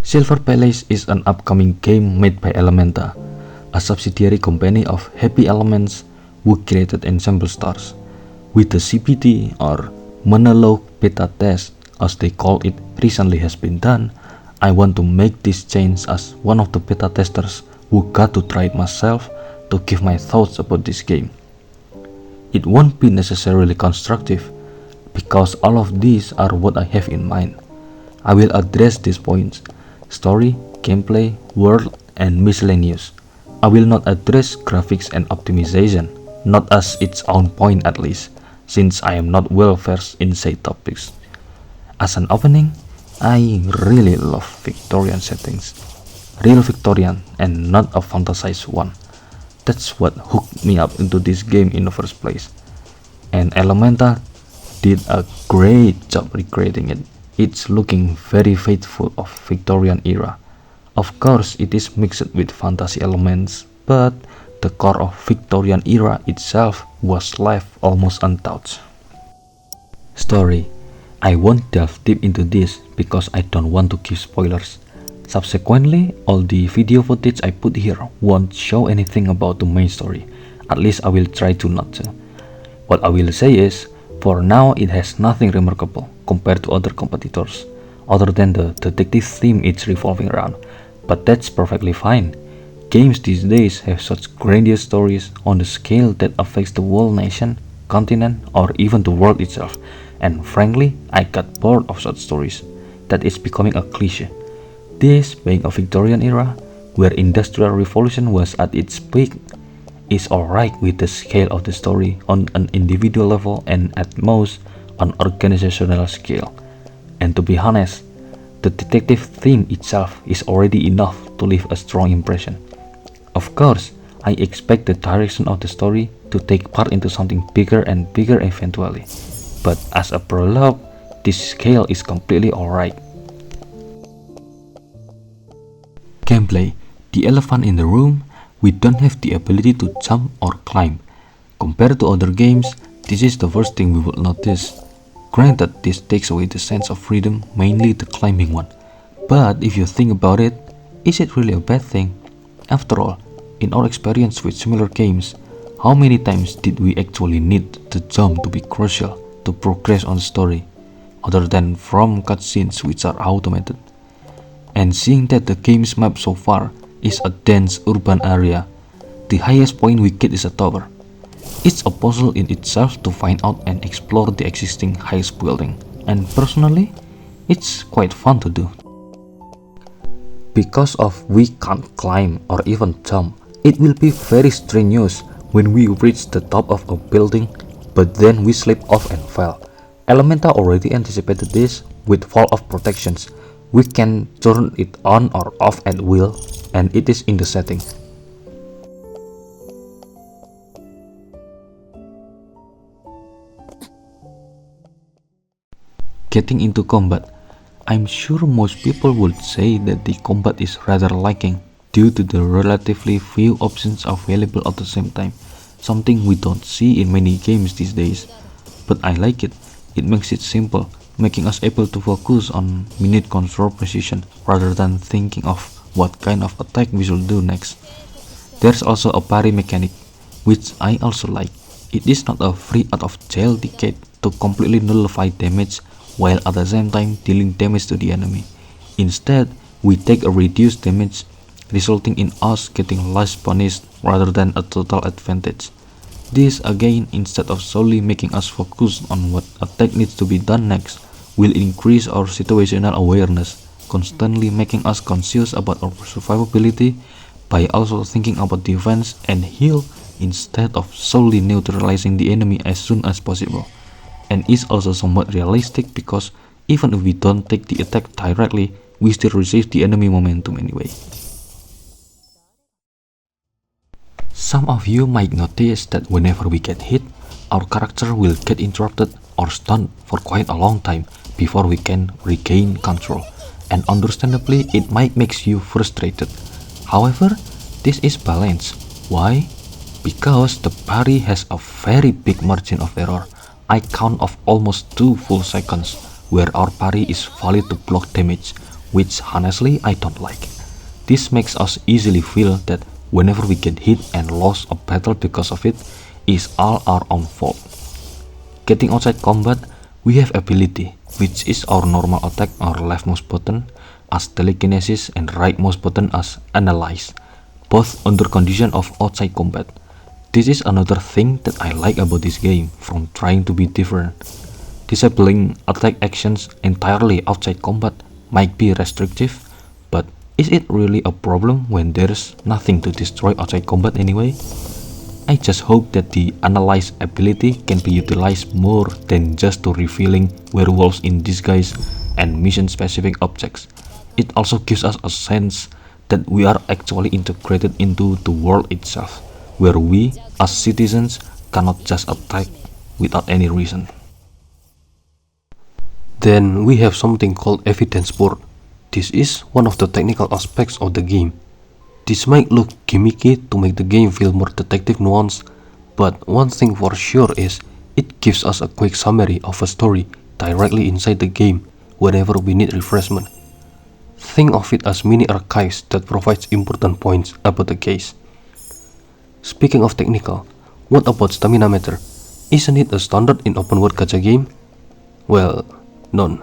Silver Palace is an upcoming game made by Elementa, a subsidiary company of Happy Elements who created Ensemble Stars. With the CBT or monologue beta test as they call it recently has been done, I want to make this change as one of the beta testers who got to try it myself to give my thoughts about this game. It won't be necessarily constructive because all of these are what I have in mind. I will address these points: story, gameplay, world, and miscellaneous. I will not address graphics and optimization, not as its own point at least, since I am not well versed in said topics. As an opening, I really love Victorian settings. Real Victorian and not a fantasized one. That's what hooked me up into this game in the first place. And Elementa did a great job recreating it. It's looking very faithful of Victorian era. Of course, it is mixed with fantasy elements, but the core of Victorian era itself was left almost untouched. Story. I won't delve deep into this because I don't want to give spoilers. Subsequently, all the video footage I put here won't show anything about the main story. At least I will try to not to. What I will say is, for now it has nothing remarkable compared to other competitors, other than the detective theme it's revolving around. But that's perfectly fine. Games these days have such grandiose stories on the scale that affects the whole nation, continent, or even the world itself. And frankly, I got bored of such stories. That is becoming a cliche. This, being a Victorian era, where Industrial Revolution was at its peak, is alright with the scale of the story on an individual level and at most on organizational scale. And to be honest, the detective theme itself is already enough to leave a strong impression. Of course, I expect the direction of the story to take part into something bigger and bigger eventually. But as a prologue, this scale is completely alright. Gameplay. The elephant in the room, we don't have the ability to jump or climb. Compared to other games, this is the first thing we will notice. Granted, this takes away the sense of freedom, mainly the climbing one. But if you think about it, is it really a bad thing? After all, in our experience with similar games, how many times did we actually need the jump to be crucial to progress on the story, other than from cutscenes which are automated? And seeing that the game's map so far is a dense urban area, the highest point we get is a tower. It's a puzzle in itself to find out and explore the existing highest building, and personally, it's quite fun to do. Because of we can't climb or even jump, it will be very strenuous when we reach the top of a building, but then we slip off and fell. Elementa already anticipated this with fall of protections. We can turn it on or off at will, and it is in the setting. Getting into combat, I'm sure most people would say that the combat is rather lacking due to the relatively few options available at the same time, something we don't see in many games these days. But I like it. It makes it simple, making us able to focus on minute control precision rather than thinking of what kind of attack we should do next. There's also a parry mechanic, which I also like. It is not a free out of jail ticket to completely nullify damage while at the same time dealing damage to the enemy. Instead, we take a reduced damage, resulting in us getting less punished rather than a total advantage. This again, instead of solely making us focus on what attack needs to be done next, will increase our situational awareness, constantly making us conscious about our survivability by also thinking about defense and heal instead of solely neutralizing the enemy as soon as possible. And is also somewhat realistic because even if we don't take the attack directly, we still receive the enemy momentum anyway. Some of you might notice that whenever we get hit, our character will get interrupted or stunned for quite a long time before we can regain control, and understandably it might make you frustrated. However, this is balanced. Why? Because the parry has a very big margin of error. I count of almost 2 full seconds where our parry is valid to block damage, which honestly I don't like. This makes us easily feel that whenever we get hit and lost a battle because of it, is all our own fault. Getting outside combat, we have ability, which is our normal attack or left mouse button as telekinesis and right mouse button as analyze, both under condition of outside combat. This is another thing that I like about this game from trying to be different. Disabling attack actions entirely outside combat might be restrictive, but is it really a problem when there's nothing to destroy outside combat anyway? I just hope that the analyze ability can be utilized more than just to revealing werewolves in disguise and mission specific objects. It also gives us a sense that we are actually integrated into the world itself, where we as citizens cannot just attack without any reason. Then we have something called evidence board. This is one of the technical aspects of the game. This might look gimmicky to make the game feel more detective nuanced, but one thing for sure is it gives us a quick summary of a story directly inside the game whenever we need refreshment. Think of it as mini archives that provides important points about the case. Speaking of technical, what about stamina meter? Isn't it a standard in open world gacha game? Well, none.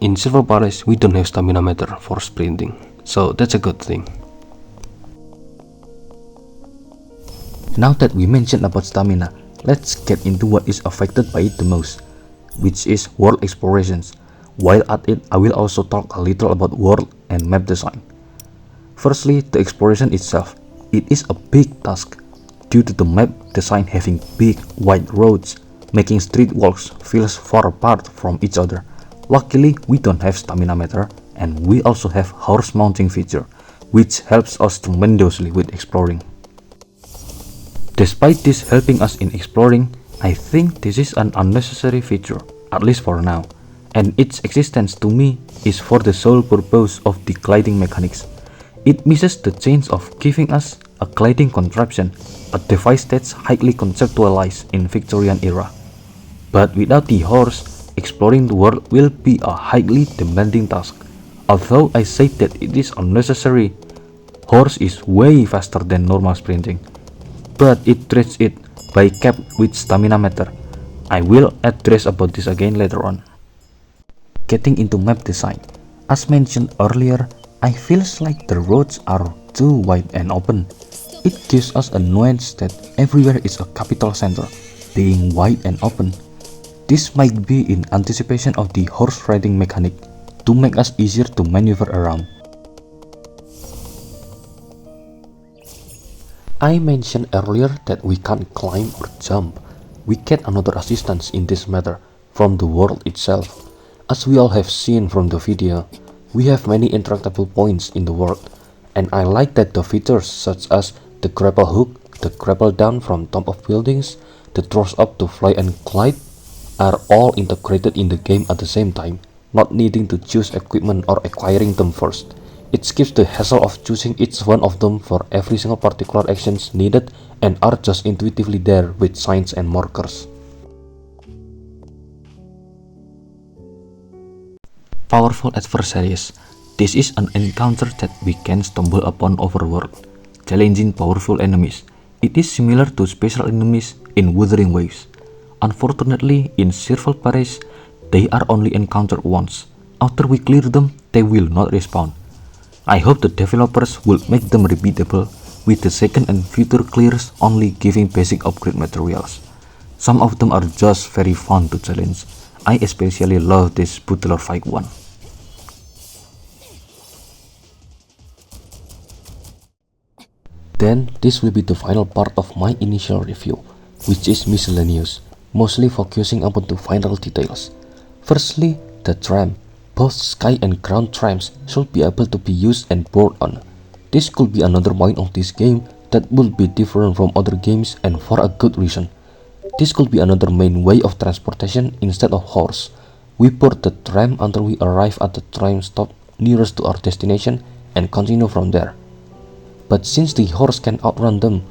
In Silver Palace, we don't have stamina meter for sprinting, so that's a good thing. Now that we mentioned about stamina, let's get into what is affected by it the most, which is world explorations. While at it, I will also talk a little about world and map design. Firstly, the exploration itself. It is a big task due to the map design having big, wide roads, making street walks feel far apart from each other. Luckily, we don't have stamina meter, and we also have horse mounting feature, which helps us tremendously with exploring. Despite this helping us in exploring, I think this is an unnecessary feature, at least for now, and its existence to me is for the sole purpose of the gliding mechanics. It misses the chance of giving us a gliding contraption, a device that's highly conceptualized in Victorian era. But without the horse, exploring the world will be a highly demanding task. Although I say that it is unnecessary, horse is way faster than normal sprinting, but it treats it by capped with stamina meter. I will address about this again later on. Getting into map design, as mentioned earlier, I feels like the roads are too wide and open. It gives us a nuance that everywhere is a capital center, being wide and open. This might be in anticipation of the horse riding mechanic to make us easier to maneuver around. I mentioned earlier that we can't climb or jump. We get another assistance in this matter from the world itself. As we all have seen from the video, we have many interactable points in the world, and I like that the features such as the grapple hook, the grapple down from top of buildings, the thrust up to fly and glide are all integrated in the game at the same time, not needing to choose equipment or acquiring them first. It skips the hassle of choosing each one of them for every single particular actions needed and are just intuitively there with signs and markers. Powerful adversaries. This is an encounter that we can stumble upon overworld, challenging powerful enemies. It is similar to special enemies in Wuthering Waves. Unfortunately, in Silver Palace, they are only encountered once. After we clear them, they will not respawn. I hope the developers will make them repeatable, with the second and future clears only giving basic upgrade materials. Some of them are just very fun to challenge. I especially love this butler fight one. Then this will be the final part of my initial review, which is miscellaneous, mostly focusing upon the final details. Firstly, the tram. Both sky and ground trams should be able to be used and board on. This could be another point of this game that will be different from other games and for a good reason. This could be another main way of transportation instead of horse. We board the tram until we arrive at the tram stop nearest to our destination and continue from there. But since the horse can outrun them,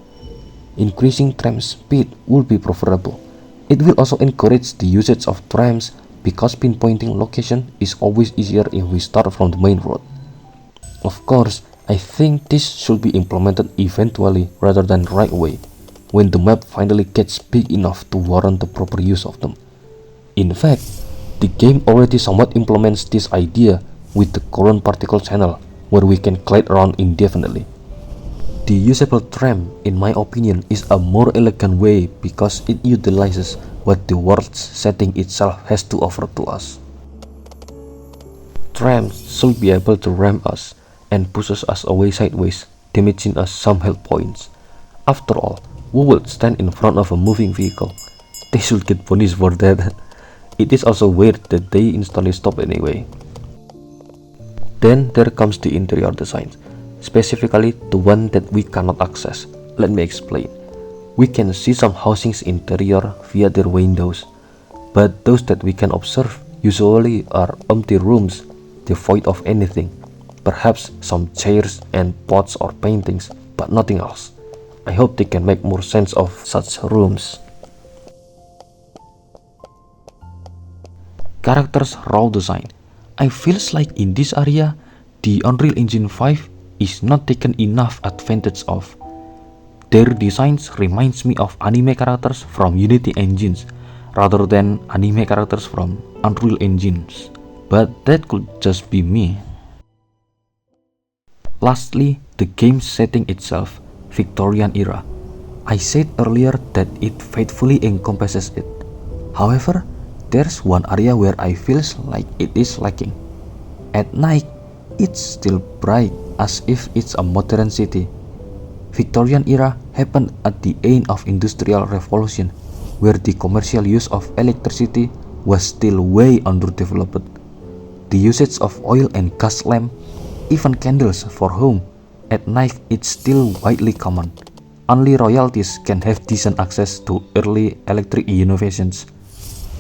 increasing tram speed would be preferable. It will also encourage the usage of trams because pinpointing location is always easier if we start from the main road. Of course, I think this should be implemented eventually rather than right away, when the map finally gets big enough to warrant the proper use of them. In fact, the game already somewhat implements this idea with the current particle channel, where we can glide around indefinitely. The usable tram, in my opinion, is a more elegant way because it utilizes what the world's setting itself has to offer to us. Trams should be able to ram us and pushes us away sideways, damaging us some health points. After all, who would stand in front of a moving vehicle? They should get punished for that. It is also weird that they instantly stop anyway. Then there comes the interior design, specifically the one that we cannot access. Let me explain. We can see some housing's interior via their windows, but those that we can observe usually are empty rooms devoid of anything. Perhaps some chairs and pots or paintings, but nothing else. I hope they can make more sense of such rooms. Characters raw design. I feels like in this area, the Unreal Engine 5 is not taken enough advantage of. Their designs reminds me of anime characters from Unity engines rather than anime characters from Unreal engines. But that could just be me. Lastly, the game setting itself, Victorian era. I said earlier that it faithfully encompasses it. However, there's one area where I feels like it is lacking. At night, it's still bright as if it's a modern city. Victorian era happened at the end of Industrial Revolution, where the commercial use of electricity was still way underdeveloped. The usage of oil and gas lamp, even candles for home, at night it's still widely common. Only royalties can have decent access to early electric innovations.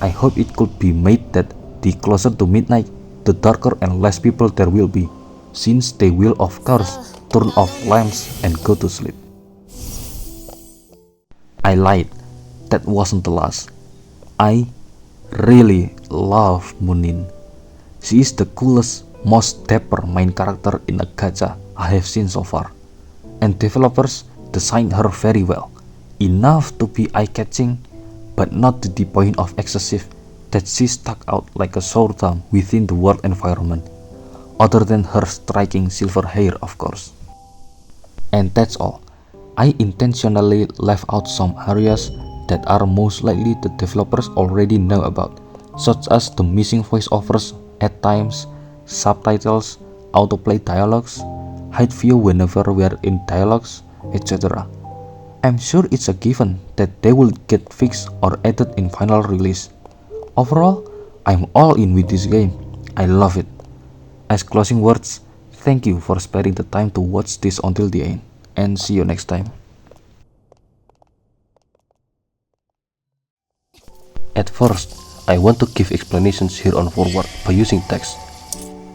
I hope it could be made that the closer to midnight, the darker and less people there will be, since they will of course turn off lamps and go to sleep. I lied, that wasn't the last. I really love Munin. She is the coolest, most dapper main character in a gacha I have seen so far, and developers designed her very well, enough to be eye-catching, but not to the point of excessive that she stuck out like a sore thumb within the world environment, other than her striking silver hair of course. And that's all. I intentionally left out some areas that are most likely the developers already know about, such as the missing voiceovers at times, subtitles, autoplay dialogues, hide view whenever we're in dialogues, etc. I'm sure it's a given that they will get fixed or added in final release. Overall, I'm all in with this game. I love it. As closing words, thank you for sparing the time to watch this until the end, and see you next time. At first, I want to give explanations here on forward by using text,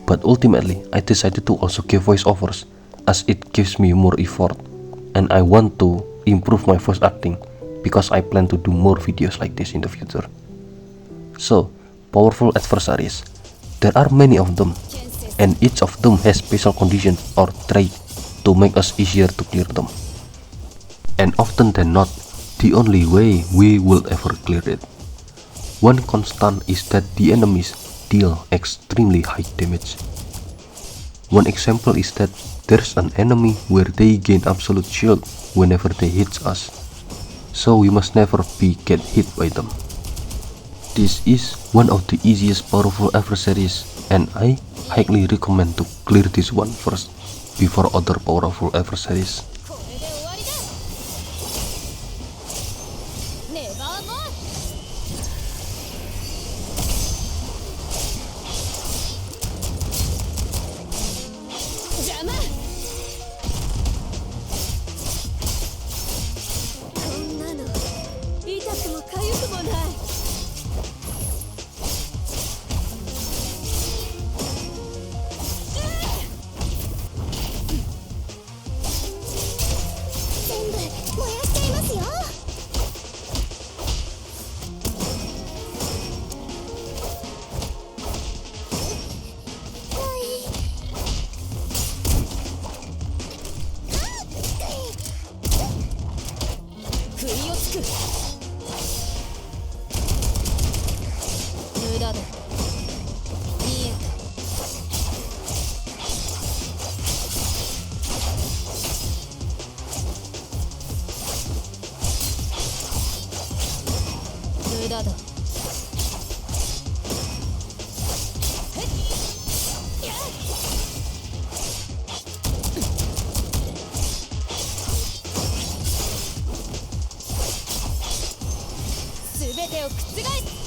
but ultimately I decided to also give voiceovers as it gives me more effort, and I want to improve my voice acting because I plan to do more videos like this in the future. So, powerful adversaries. There are many of them, and each of them has special conditions or traits to make us easier to clear them. And often than not, the only way we will ever clear it. One constant is that the enemies deal extremely high damage. One example is that there's an enemy where they gain absolute shield whenever they hit us, so we must never get hit by them. This is one of the easiest powerful adversaries, and I highly recommend to clear this one first before other powerful adversaries. てを覆す